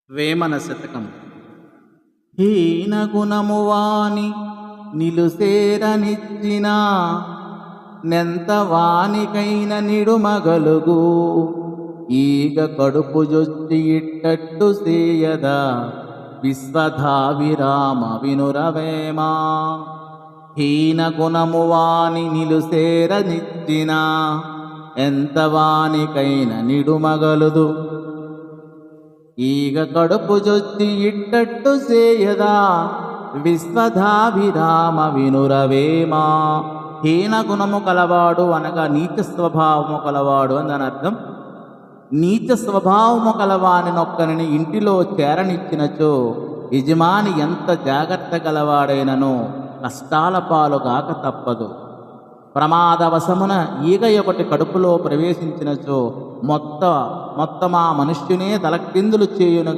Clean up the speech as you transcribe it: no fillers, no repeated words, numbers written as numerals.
వేమన శతకం. హీన గుణము వాని నిలుసేరనిచ్చిన నెంత వానికైన నిడుమగలుగు ఈగ కడుపు జొచ్చి ఇట్టట్టు సేయదా విశ్వధావిరామ వినురవేమా. హీన గుణము వాని నిలుసేరనిచ్చిన ఎంత వానికైన నిడుమగలుదు ఈగ కడుపు జొచ్చి ఇట్టట్టు సేయదా విశ్వధాభిరామ వినురవేమా. హీన గుణము కలవాడు అనగా నీచ స్వభావము కలవాడు అని దాని అర్థం. నీచ స్వభావము కలవాని నొక్కని ఇంటిలో చేరనిచ్చినచో యజమాని ఎంత జాగ్రత్త గలవాడైనను కష్టాల పాలుగాక తప్పదు. ప్రమాదవశమున ఈగ ఒకటి కడుపులో ప్రవేశించినచో మొత్తం ఆ మనుష్యునే తలక్రిందులు చేయును.